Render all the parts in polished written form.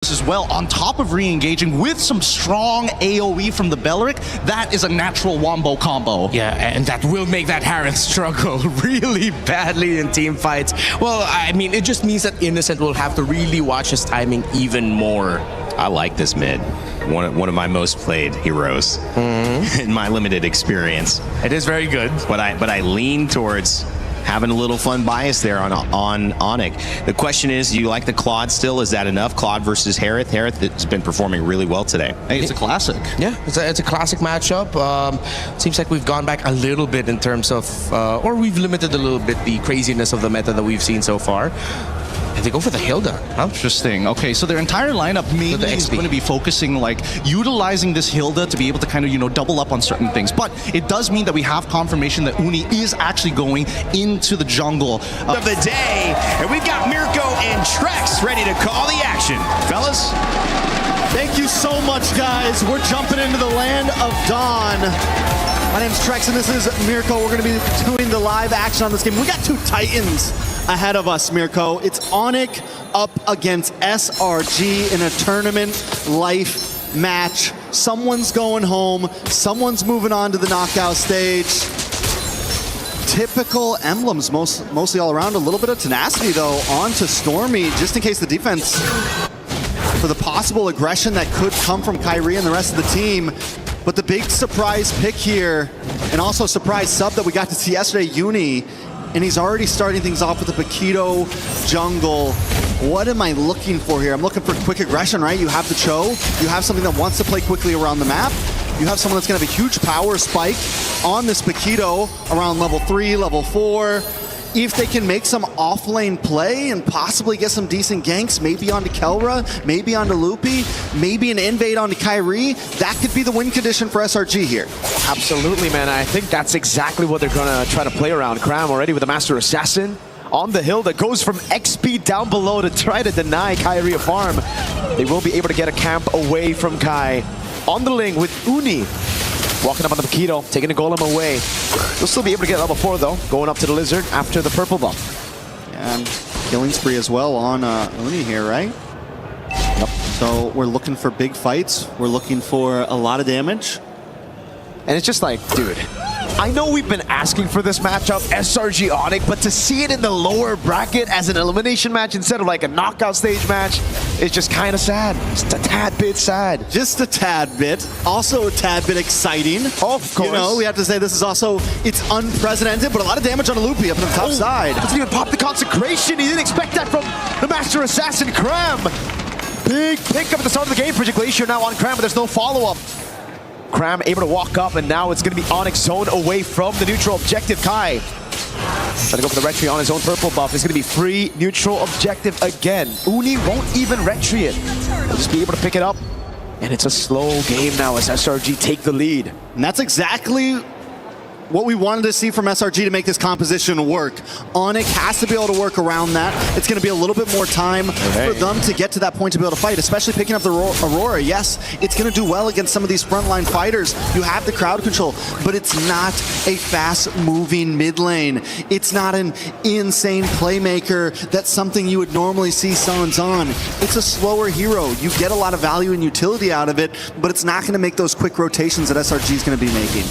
Esports as well, on top of re-engaging with some strong AoE from the Belric, that is a natural wombo combo. Yeah, and that will make that Harith struggle really badly in team fights. Well, I mean, it just means that Innocent will have to really watch his timing even more. I like this mid. One of my most played heroes in my limited experience. It is very good. But I lean towards having a little fun bias there on ONIC. The question is, do you like the Claude still? Is that enough? Claude versus Harith. Harith has been performing really well today. Hey, it's a classic. Yeah, it's a classic matchup. Seems like we've gone back a little bit in terms of, or we've limited a little bit the craziness of the meta that we've seen so far. And they go for the Hilda. Huh? Interesting. Okay, so their entire lineup mainly is going to be focusing, like, utilizing this Hilda to be able to kind of, you know, double up on certain things. But it does mean that we have confirmation that Uni is actually going into the jungle. Of the day, and we've got Mirko and Trex ready to call the action. Fellas? Thank you so much, guys. We're jumping into the land of Dawn. My name's Trex, and this is Mirko. We're going to be doing the live action on this game. We got two Titans ahead of us, Mirko. It's ONIC up against SRG in a tournament life match. Someone's going home. Someone's moving on to the knockout stage. Typical emblems, mostly all around. A little bit of tenacity, though, on to Stormy, just in case the defense, for the possible aggression that could come from Kyrie and the rest of the team. But the big surprise pick here, and also surprise sub that we got to see yesterday, Uni, and he's already starting things off with the Paquito jungle. What am I looking for here? I'm looking for quick aggression, right? You have the Cho, you have something that wants to play quickly around the map. You have someone that's gonna have a huge power spike on this Paquito around level 3, level 4. If they can make some off-lane play and possibly get some decent ganks, maybe onto Kelra, maybe onto Loopy, maybe an invade onto Kyrie, that could be the win condition for SRG here. Absolutely, man. I think that's exactly what they're gonna try to play around. Cram already with the Master Assassin on the hill that goes from XP down below to try to deny Kyrie a farm. They will be able to get a camp away from Kai. On the lane with Uni. Walking up on the Paquito, taking the golem away. They'll still be able to get level 4 though, going up to the Lizard after the purple buff. And killing spree as well on Uni here, right? Yep. So we're looking for big fights. We're looking for a lot of damage. And it's just like, dude, I know we've been asking for this matchup, SRG ONIC, but to see it in the lower bracket as an elimination match instead of like a knockout stage match, it's just kind of sad. Just a tad bit sad. Just a tad bit. Also a tad bit exciting. Of course. You know, we have to say this is also, it's unprecedented, but a lot of damage on a Loopy up on the top side. Doesn't even pop the consecration. He didn't expect that from the Master Assassin, Cram. Big pick up at the start of the game for Glacier now on Cram, but there's no follow-up. Cram able to walk up, and now it's going to be ONIC zone away from the neutral objective. Kai trying to go for the retry on his own purple buff. It's going to be free neutral objective again. Uni won't even retry it. They'll just be able to pick it up. And it's a slow game now as SRG take the lead. And that's exactly what we wanted to see from SRG to make this composition work. ONIC has to be able to work around that. It's going to be a little bit more time for them to get to that point to be able to fight, especially picking up the Aurora. Yes, it's going to do well against some of these frontline fighters. You have the crowd control, but it's not a fast-moving mid lane. It's not an insane playmaker that's something you would normally see Suns on. It's a slower hero. You get a lot of value and utility out of it, but it's not going to make those quick rotations that SRG is going to be making.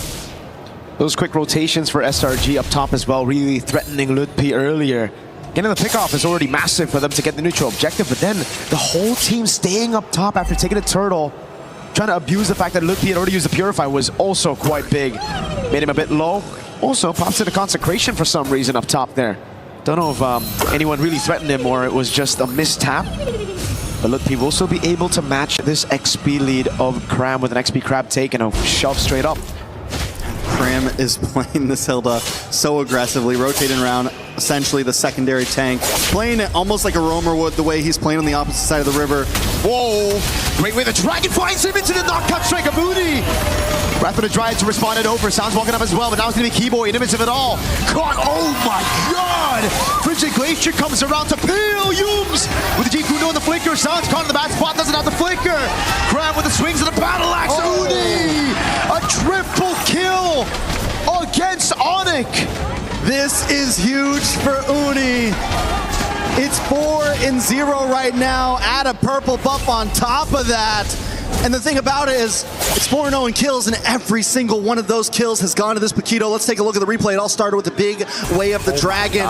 Those quick rotations for SRG up top as well, really threatening Ludpi earlier. Getting the pickoff is already massive for them to get the neutral objective, but then the whole team staying up top after taking a turtle, trying to abuse the fact that Ludpi had already used the Purify was also quite big. Made him a bit low. Also pops to the consecration for some reason up top there. Don't know if anyone really threatened him or it was just a mistap. But Ludpi will still be able to match this XP lead of Cram with an XP Crab take and a shove straight up. Cram is playing this Hilda so aggressively, rotating around essentially the secondary tank, playing it almost like a roamer would the way he's playing on the opposite side of the river. Whoa! Great way the Dragon finds him into the knockout strike of Moody! Breath of the Dryad to respond it over. Sounds walking up as well, but now it's going to be Keyboy in the midst of it all. Caught! Oh my god! Frigid Glacier comes around to peel Yums with the G Kuno and the flicker. Sounds caught in the bad spot, doesn't have the flicker. Cram with the swings of the battle axe. Uni! A triple kill against ONIC. This is huge for Uni. It's 4-0 right now. Add a purple buff on top of that. And the thing about it is, it's 4-0 in kills, and every single one of those kills has gone to this Paquito. Let's take a look at the replay. It all started with the big Way of the Dragon.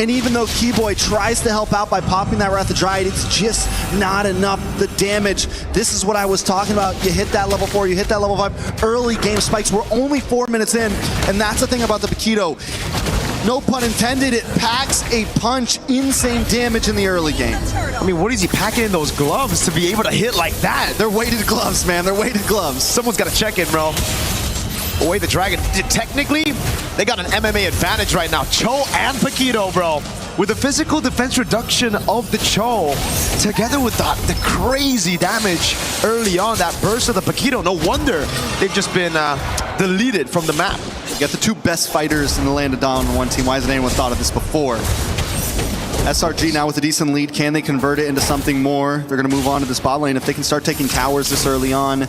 And even though Keyboy tries to help out by popping that Wrath of Dryad, it's just not enough. The damage, this is what I was talking about. You hit that level 4, you hit that level 5. Early game spikes. We're only 4 minutes in, and that's the thing about the Paquito. No pun intended, it packs a punch, insane damage in the early game. I mean, what is he packing in those gloves to be able to hit like that? They're weighted gloves, man. They're weighted gloves. Someone's got to check in, bro. Way the Dragon. Technically, they got an MMA advantage right now. Cho and Paquito, bro. With the physical defense reduction of the Cho, together with the crazy damage early on, that burst of the Paquito, no wonder they've just been deleted from the map. You got the two best fighters in the land of Dawn on one team. Why hasn't anyone thought of this before? SRG now with a decent lead. Can they convert it into something more? They're going to move on to the spot lane. If they can start taking towers this early on,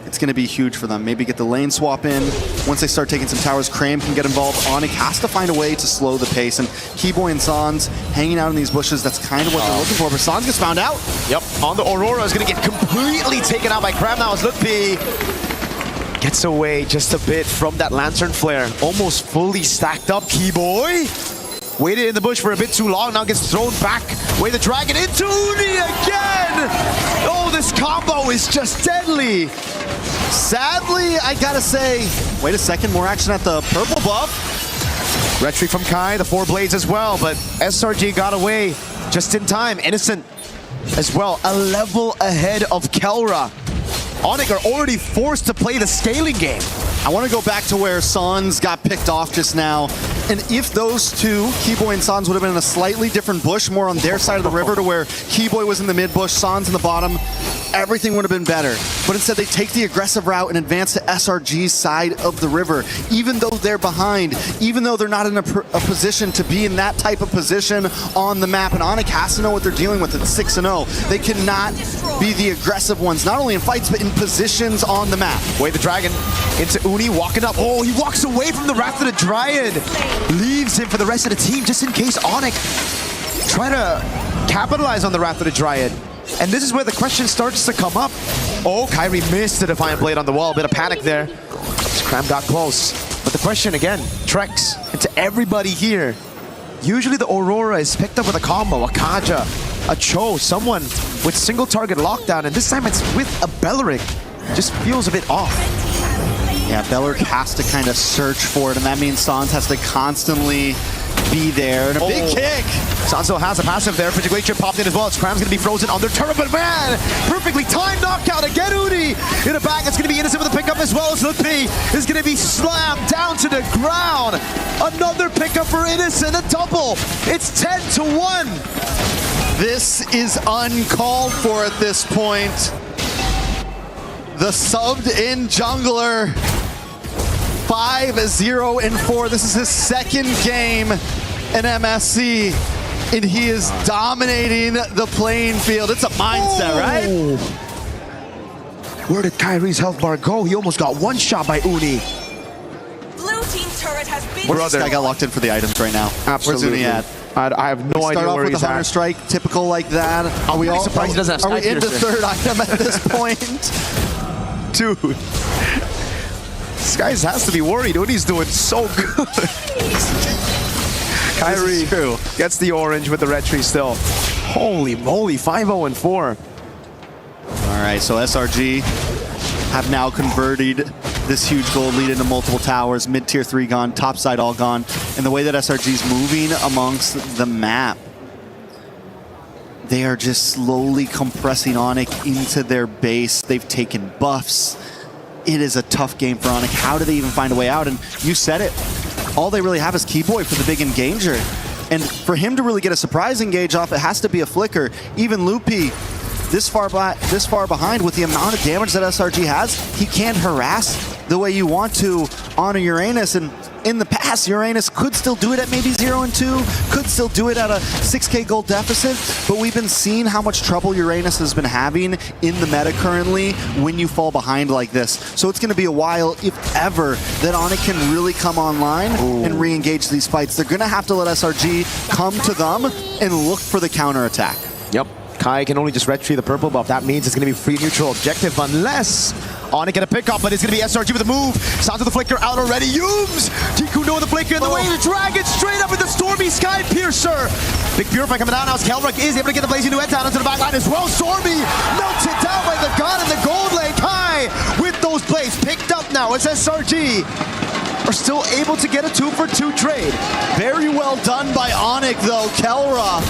it's going to be huge for them. Maybe get the lane swap in. Once they start taking some towers, Cram can get involved. ONIC has to find a way to slow the pace. And Keyboy and Sans hanging out in these bushes, that's kind of what they're looking for. But Sans gets found out. Yep, on the Aurora is going to get completely taken out by Cram now as Lutpi gets away just a bit from that Lantern Flare. Almost fully stacked up. Keyboy waited in the bush for a bit too long, now gets thrown back. Way the Dragon into Uni again! Oh, this combo is just deadly! Sadly, I gotta say, wait a second, more action at the purple buff. Retry from Kai, the 4 blades as well, but SRG got away just in time. Innocent as well, a level ahead of Kelra. ONIC are already forced to play the scaling game. I want to go back to where Sans got picked off just now. And if those two, Keyboy and Sans, would have been in a slightly different bush, more on their side of the river to where Keyboy was in the mid bush, Sans in the bottom, everything would have been better. But instead they take the aggressive route and advance to SRG's side of the river. Even though they're behind, even though they're not in a position to be in that type of position on the map. And ONIC has to know what they're dealing with. It's 6-0. They cannot be the aggressive ones, not only in fights, but in positions on the map. Way the Dragon into Uni, walking up. Oh, he walks away from the Wrath of the Dryad. Leaves him for the rest of the team, just in case ONIC try to capitalize on the Wrath of the Dryad. And this is where the question starts to come up. Oh, Kyrie missed the Defiant Blade on the wall. A bit of panic there. Cram got close. But the question again, Trex, and to everybody here, usually the Aurora is picked up with a combo, a Kaja, a Cho, someone with single target lockdown, and this time it's with a Belleric. Just feels a bit off. Yeah, Belleric has to kind of search for it, and that means Sans has to constantly be there. And a big kick! Sanso has a passive there. Frigiglacier popped in as well. Cram's going to be frozen on their turret, but man, perfectly timed knockout again. Uni in a bag. It's going to be Innocent with a pickup as well as Lutpi is going to be slammed down to the ground. Another pickup for Innocent, a double. It's 10-1. This is uncalled for at this point. The subbed in jungler, 5-0-4. This is his second game in MSC, and he is dominating the playing field. It's a mindset, right? Where did Kyrie's health bar go? He almost got one shot by Uni. Blue team turret has been. Where's this guy got locked in for the items right now? Absolutely. Where's Uni at? I have no idea where he's Start off with the Hunter at. Strike, typical like that. Are we all surprised he doesn't have Are we into Snipepiercer. third item at this point? Dude, this guy has to be worried. Uni's doing so good. Kyrie gets the orange with the retry still. Holy moly, 5-0-4. All right, so SRG have now converted this huge gold lead into multiple towers. Mid-tier 3 gone, top side all gone. And the way that SRG's moving amongst the map, they are just slowly compressing ONIC into their base. They've taken buffs. It is a tough game for ONIC. How do they even find a way out? And you said it. All they really have is Keyboy for the big engager. And for him to really get a surprise engage off, it has to be a flicker. Even Lutpi, this far behind, with the amount of damage that SRG has, he can't harass the way you want to on a Uranus. And in the past, Uranus could still do it at maybe 0-2, could still do it at a 6k gold deficit, but we've been seeing how much trouble Uranus has been having in the meta currently when you fall behind like this. So it's going to be a while, if ever, that ONIC can really come online and re-engage these fights. They're going to have to let SRG come to them and look for the counterattack. Yep. Kai can only just retrieve the purple buff. That means it's going to be free neutral objective unless ONIC get a pickup, but it's going to be SRG with a move. Sounds of the flicker out already. Yums! Jikuno with the flicker in the way. The dragon straight up with the Stormy Sky Piercer. Big Purify coming down now as Kelrock is able to get the Blazing Duet down into the back line as well. Stormy melted down by the god in the gold lane. Kai with those blades picked up now as SRG are still able to get a 2-for-2 trade. Very well done by ONIC though, Kelra.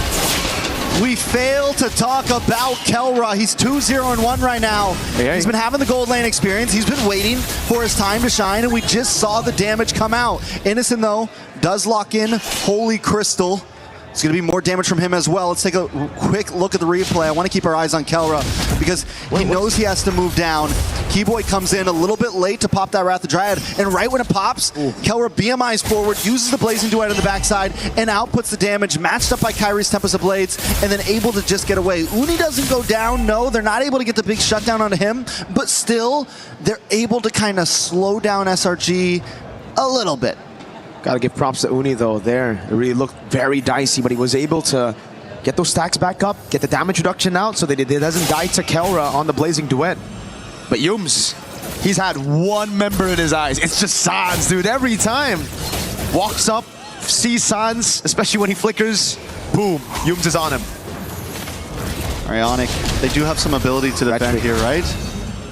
We fail to talk about Kelra. He's 2-0-1 right now. He's been having the gold lane experience. He's been waiting for his time to shine, and we just saw the damage come out. Innocent, though, does lock in Holy Crystal. It's going to be more damage from him as well. Let's take a quick look at the replay. I want to keep our eyes on Kelra because he knows he has to move down. Keyboy comes in a little bit late to pop that Wrath of Dryad, and right when it pops, Kelra BMIs forward, uses the Blazing Duet on the backside, and outputs the damage, matched up by Kyrie's Tempest of Blades, and then able to just get away. Uni doesn't go down, no, they're not able to get the big shutdown onto him, but still, they're able to kind of slow down SRG a little bit. Gotta give props to Uni though there. It really looked very dicey, but he was able to get those stacks back up, get the damage reduction out so that it doesn't die to Kelra on the Blazing Duet. But Yums, he's had one member in his eyes. It's just Sans, dude, every time. Walks up, sees Sans, especially when he flickers, boom, Yums is on him. All right, ONIC, they do have some ability to defend here, right?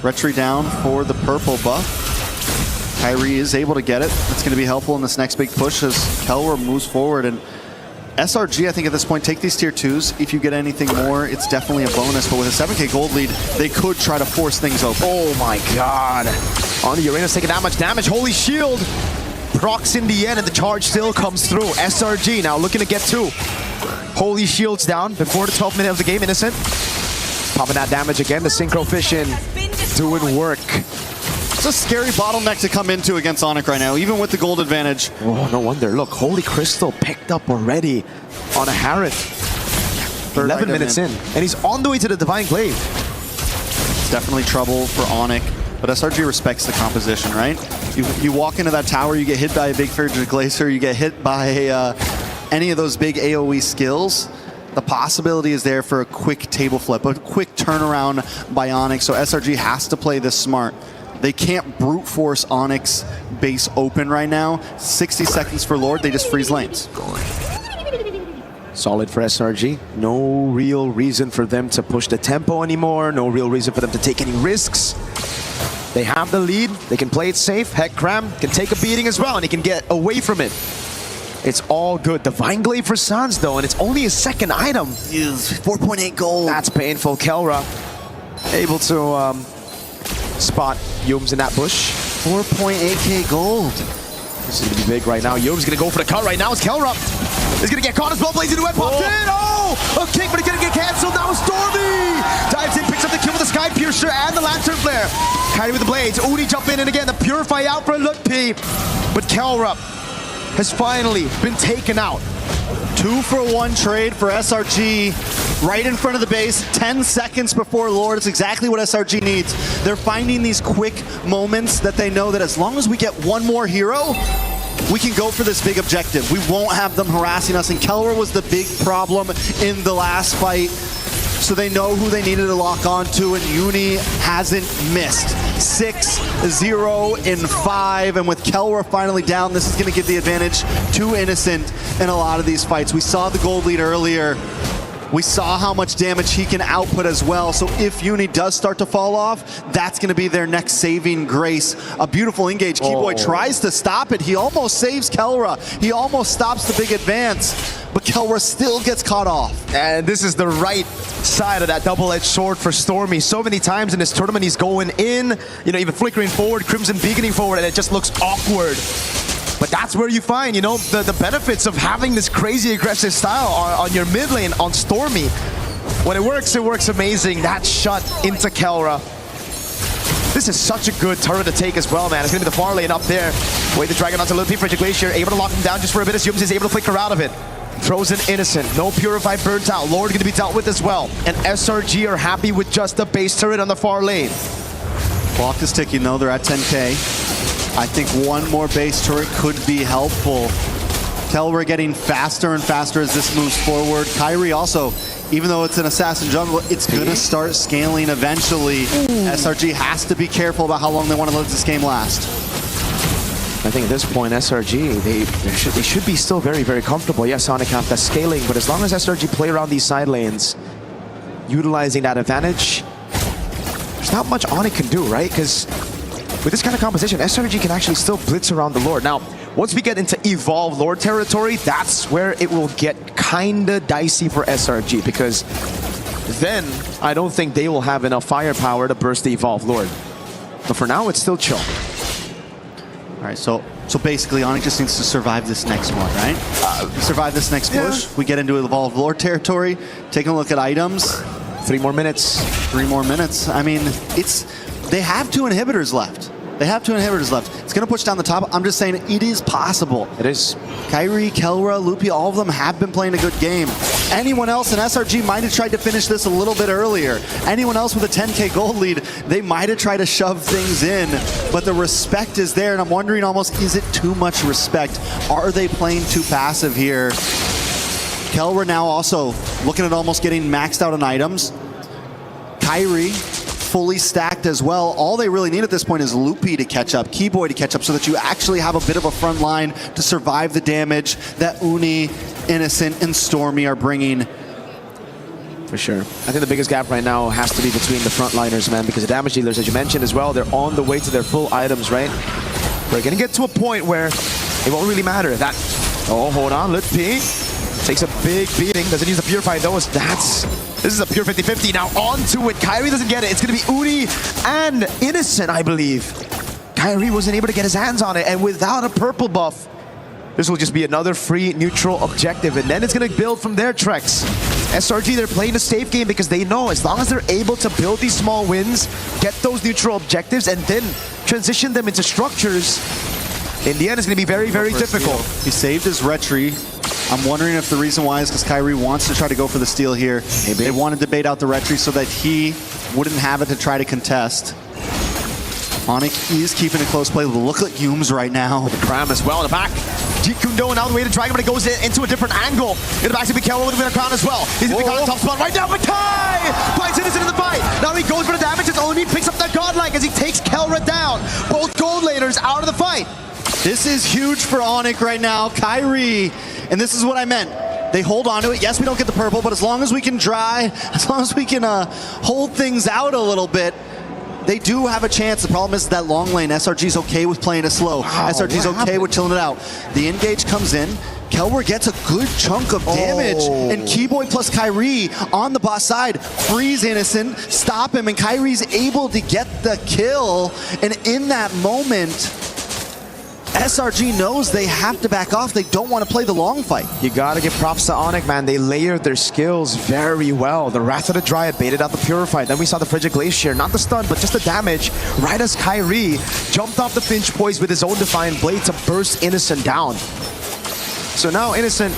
Retry down for the purple buff. Kyrie is able to get it. That's going to be helpful in this next big push as Kelra moves forward. And SRG, I think at this point, take these tier 2s. If you get anything more, it's definitely a bonus. But with a 7k gold lead, they could try to force things open. Oh my god. On the Uranus taking that much damage. Holy Shield procs in the end, and the charge still comes through. SRG now looking to get 2. Holy Shield's down before the 12th minute of the game. Innocent popping that damage again. The Synchro Fission doing work. It's a scary bottleneck to come into against ONIC right now, even with the gold advantage. Oh, no wonder. Look, Holy Crystal picked up already on a Harith. 11 minutes in, and he's on the way to the Divine Glaive. It's definitely trouble for ONIC, but SRG respects the composition, right? You walk into that tower, you get hit by a big Frigid Glacier, you get hit by any of those big AoE skills. The possibility is there for a quick table flip, a quick turnaround by ONIC, so SRG has to play this smart. They can't brute force ONIC's base open right now. 60 seconds for Lord, they just freeze lanes. Solid for SRG. No real reason for them to push the tempo anymore. No real reason for them to take any risks. They have the lead. They can play it safe. Heck, Cram can take a beating as well, and he can get away from it. It's all good. Divine Glaive for Sans, though, and it's only a second item. 4.8 gold. That's painful. Kelra able to spot Yums in that bush. 4.8k gold. This is going to be big right now. Yums going to go for the cut right now. It's Kelra. He's going to get caught as well. Blazing Duet popped in. Oh! A kick, but it's going to get canceled. Now Stormy dives in, picks up the kill with the Sky Piercer and the Lantern Flare. Kyrie with the blades. Uni jump in, and again, the Purify out for Lutpi. But Kelra has finally been taken out. 2-for-1 trade for SRG. Right in front of the base, 10 seconds before Lord. It's exactly what SRG needs. They're finding these quick moments that they know that as long as we get one more hero, we can go for this big objective. We won't have them harassing us, and Kelra was the big problem in the last fight. So they know who they needed to lock onto, and Uni hasn't missed. 6-0-5, and with Kelra finally down, this is going to give the advantage to Innocent in a lot of these fights. We saw the gold lead earlier. We saw how much damage he can output as well. So if Uni does start to fall off, that's going to be their next saving grace. A beautiful engage. Keyboy tries to stop it. He almost saves Kelra. He almost stops the big advance, but Kelra still gets caught off. And this is the right side of that double-edged sword for Stormy. So many times in this tournament, he's going in, you know, even flickering forward, Crimson beaconing forward, and it just looks awkward. But that's where you find, you know, the benefits of having this crazy aggressive style on your mid lane on Stormy. When it works amazing. That shot into Kelra. This is such a good turret to take as well, man. It's going to be the far lane up there. Way the Dragon onto Lil P for Glacier, able to lock him down just for a bit as Yums is able to flicker out of it. Throws an Innocent, no Purify burnt out. Lord going to be dealt with as well. And SRG are happy with just the base turret on the far lane. Clock is ticking though, they're at 10K. I think one more base turret could be helpful. Kelra getting faster and faster as this moves forward. Kyrie also, even though it's an assassin jungle, it's gonna start scaling eventually. SRG has to be careful about how long they want to let this game last. I think at this point, SRG, they should be still very, very comfortable. Yes, ONIC have that scaling, but as long as SRG play around these side lanes, utilizing that advantage, there's not much ONIC can do, right? Because with this kind of composition, SRG can actually still blitz around the Lord. Now, once we get into Evolve Lord territory, that's where it will get kinda dicey for SRG, because then I don't think they will have enough firepower to burst the Evolve Lord. But for now, it's still chill. All right, so basically ONIC just needs to survive this next one, right? Survive this next push. We get into Evolved Lord territory, taking a look at items. 3 more minutes. 3 more minutes. I mean, they have 2 inhibitors left. They have 2 inhibitors left. It's going to push down the top. I'm just saying it is possible. It is. Kyrie, Kelra, Lupi, all of them have been playing a good game. Anyone else in SRG might have tried to finish this a little bit earlier. Anyone else with a 10K gold lead, they might have tried to shove things in, but the respect is there, and I'm wondering almost, is it too much respect? Are they playing too passive here? Kelra now also looking at almost getting maxed out on items. Kyrie, fully stacked as well. All they really need at this point is Loopy to catch up, Keyboy to catch up, so that you actually have a bit of a front line to survive the damage that Uni, Innocent, and Stormy are bringing. For sure. I think the biggest gap right now has to be between the frontliners, man, because the damage dealers, as you mentioned as well, they're on the way to their full items, right? We're going to get to a point where it won't really matter. That, oh, hold on, Loopy takes a big beating, doesn't use the Purify though, this is a pure 50-50. Now onto it. Kyrie doesn't get it. It's going to be Uni and Innocent, I believe. Kyrie wasn't able to get his hands on it, and without a purple buff, this will just be another free neutral objective, and then it's going to build from there, Trex. SRG, they're playing a safe game because they know as long as they're able to build these small wins, get those neutral objectives, and then transition them into structures, in the end it's going to be very, very difficult. He saved his retry. I'm wondering if the reason why is because Kyrie wants to try to go for the steal here. Maybe. They wanted to bait out the retry so that he wouldn't have it to try to contest. ONIC is keeping a close play. Look at Yums right now. Cram as well in the back. Jeet Kundo now the way to Dragon, but it goes into a different angle. In the back to Mikhail with a crown as well. He's in the top spot right now. Makai finds Innocent in the fight. Now he goes for the damage. It's only picks up that godlike as he takes Kelra down. Both gold laners out of the fight. This is huge for ONIC right now. Kyrie, and this is what I meant. They hold on to it. Yes, we don't get the purple, but as long as we can as long as we can hold things out a little bit, they do have a chance. The problem is that long lane, SRG's okay with playing it slow. SRG's okay with chilling it out. The engage comes in. Kelwer gets a good chunk of damage, and Keyboy plus Kyrie on the boss side freeze Innocent, stop him, and Kyrie's able to get the kill. And in that moment, SRG knows they have to back off. They don't want to play the long fight. You gotta give props to ONIC, man. They layered their skills very well. The Wrath of the Dryad baited out the Purify. Then we saw the Frigid Glacier. Not the stun, but just the damage. Right as Kyrie jumped off the Finch Poise with his own Defiant Blade to burst Innocent down. So now Innocent,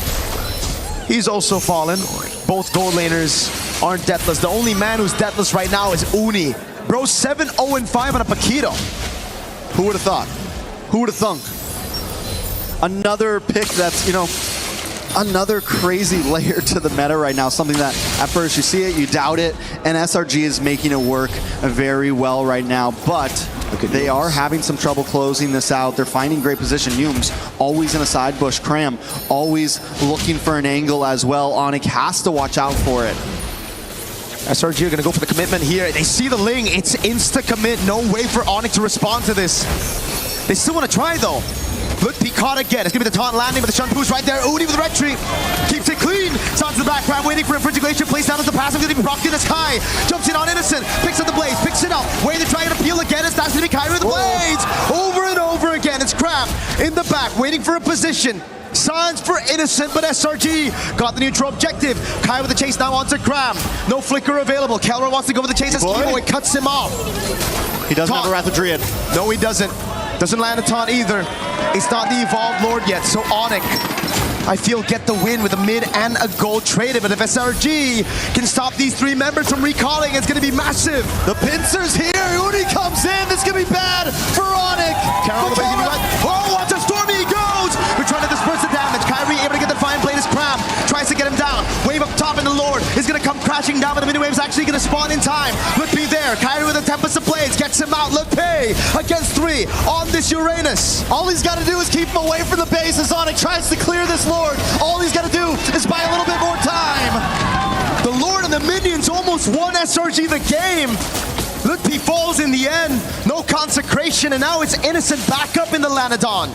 he's also fallen. Both gold laners aren't deathless. The only man who's deathless right now is Uni. Bro, 7-0-5 on a Paquito. Who would have thought? Who would have thunk? Another pick that's, you know, another crazy layer to the meta right now. Something that at first you see it, you doubt it, and SRG is making it work very well right now. But they are having some trouble closing this out. They're finding great position. Yums always in a side bush. Cram always looking for an angle as well. ONIC has to watch out for it. SRG are going to go for the commitment here. They see the Ling. It's insta-commit. No way for ONIC to respond to this. They still want to try, though. Look, he caught again. It's going to be the taunt landing, but the Shun boost right there. Uni with the retreat. Keeps it clean. Sounds to the background, waiting for a Frigid Glacier. Plays down as the passive. Going to be rocked in the sky. Jumps in on Innocent. Picks up the blades. Picks it up. Way to try to peel again. It's that's going to be Kyrie with the blades. Over and over again. It's Crab in the back, waiting for a position. Signs for Innocent, but SRG got the neutral objective. Kai with the chase now onto Cram. No flicker available. Kelra wants to go with the chase as Kimo. It cuts him off. He doesn't have a Wrath of Druid. No, he doesn't. Doesn't land a taunt either. It's not the Evolved Lord yet, so ONIC, I feel, get the win with a mid and a gold traded. But if SRG can stop these three members from recalling, it's going to be massive. The pincer's here. Uni comes in. This is going to be bad for ONIC. Oh, watch out. Stormy goes. We're trying to disperse the damage. Kyrie able to get the fine blade as Cram tries to get him down. Wave up top, and the Lord is going to come crashing down, but the mini wave's actually going to spawn in time. Lutpi there. Kyrie with a Tempest of Blades gets him out. Lutpi against 3 on this Uranus. All he's got to do is keep him away from the base as ONIC tries to clear this Lord. All he's got to do is buy a little bit more time. The Lord and the minions almost won SRG the game. Lutpi falls in the end. No consecration, and now it's Innocent back up in the Lanadon.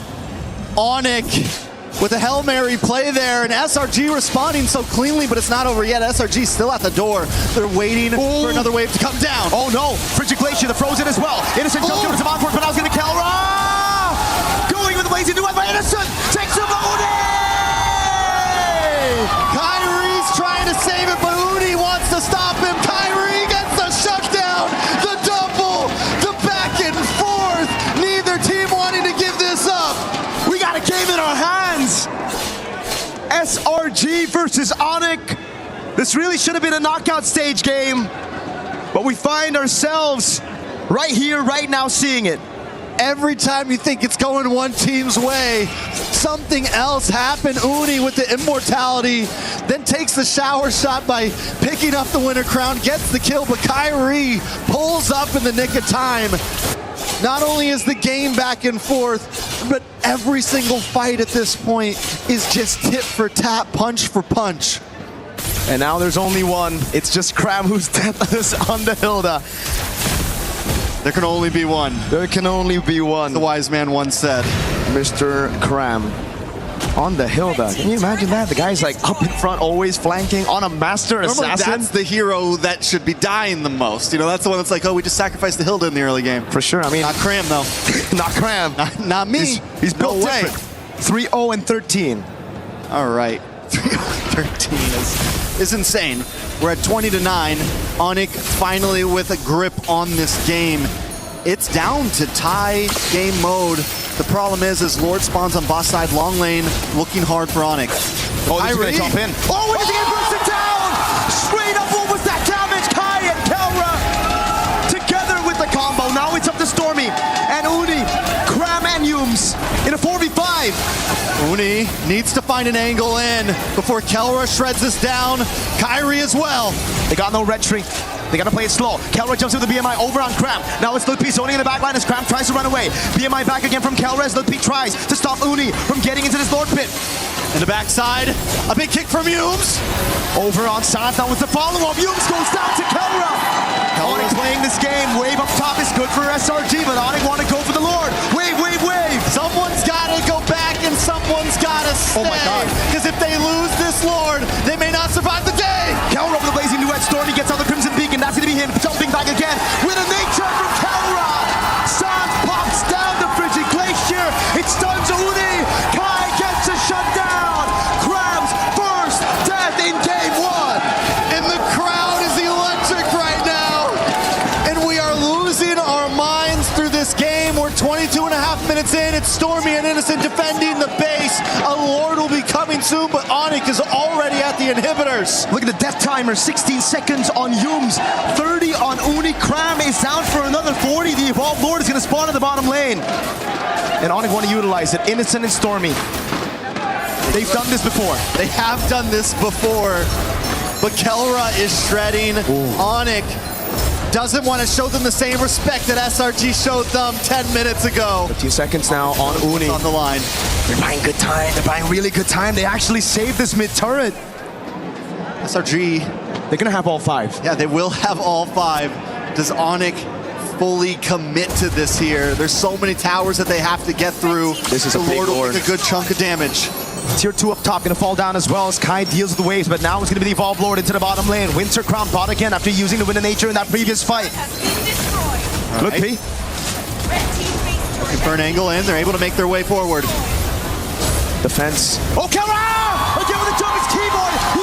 ONIC with a Hail Mary play there, and SRG responding so cleanly, but it's not over yet. SRG still at the door. They're waiting for another wave to come down. Oh no, Frigid Glacier, the frozen as well. Innocent jumps over to Monfort, but now it's going to Kelra. Going with the lazy duet by Innocent. Takes him Uni! Kyrie's trying to save it, but Uni wants to stop him. Kyrie gets the shutdown, the double, the back and forth. Neither team wanting to give this up. We got a game in our hands. SRG versus ONIC. This really should have been a knockout stage game, but we find ourselves right here, right now, seeing it. Every time you think it's going one team's way, something else happened. Uni with the immortality, then takes the shower shot by picking up the winner crown, gets the kill, but Kyrie pulls up in the nick of time. Not only is the game back and forth, but every single fight at this point is just tit for tat, punch for punch. And now there's only one. It's just Cram who's deathless on the Hilda. There can only be one. There can only be one. The wise man once said. Mr. Cram on the Hilda. Can you imagine that? The guy's like up in front, always flanking on a master assassin. That's the hero that should be dying the most. You know, that's the one that's like, oh, we just sacrificed the Hilda in the early game. For sure. I mean, not Cram though. Not Cram. Not me. He's built no way. different. 3-0 and 13. All right. 3-0-13 is insane. We're at 20-9. ONIC finally with a grip on this game. It's down to tie game mode. The problem is Lord spawns on boss side, long lane, looking hard for ONIC. Oh, he's gonna jump in. Oh, when does he get bursted down? Straight up, what was that damage? Kai and Kelra together with the combo. Now it's up to Stormy and Uni, Cram and Yums in a 4v5. Uni needs to find an angle in before Kelra shreds this down. Kyrie as well. They got no red tree. They gotta play it slow. Kelra jumps with the BMI over on Cram. Now it's Lutpi zoning in the backline as Cram tries to run away. BMI back again from Kelra as Lutpi tries to stop Uni from getting into this Lord pit. In the backside, a big kick from Yums. Over on Sans, now with the follow-up. Yums goes down to Kelra. ONIC playing this game. Wave up top is good for SRG, but ONIC want to go for the Lord. Wave, wave, wave. Someone's gotta go back and someone's gotta stay. Oh my God. Because if they lose this Lord, they may not survive the day. Kelra over the blazing duet. Stormy gets out the Crimson Beacon. That's going to be him jumping back again with a nature from Kelra. Sans pops down the Frigid Glacier. It stuns Uni. Kai gets a shutdown. Cram's first death in game 1. And the crowd is electric right now. And we are losing our minds through this game. We're 22 and a half minutes in. It's Stormy and Innocent defending the base. A Lord will be coming soon, but ONIC is already at the inhibitors. Look at the death timer, 16 seconds on Yums, 30 on Uni. Cram is down for another 40. The Evolved Lord is going to spawn in the bottom lane. And ONIC want to utilize it. Innocent and Stormy. They've done this before. They have done this before, but Kelra is shredding. ONIC doesn't want to show them the same respect that SRG showed them 10 minutes ago. 15 seconds now on Uni. On the line. They're buying good time. They're buying really good time. They actually saved this mid-turret. SRG. They're going to have all 5. Yeah, they will have all 5. Does ONIC fully commit to this here? There's so many towers that they have to get through. This is a big Lord will Lord. take a good chunk of damage. Tier 2 up top, going to fall down as well as Kai deals with the waves, but now it's going to be the Evolved Lord into the bottom lane. Winter Crown bot again after using the Wind of Nature in that previous fight. Lutpi. Looking for an angle in. They're able to make their way forward. Defense. Oh, camera! Again with the jump, it's Keyboard.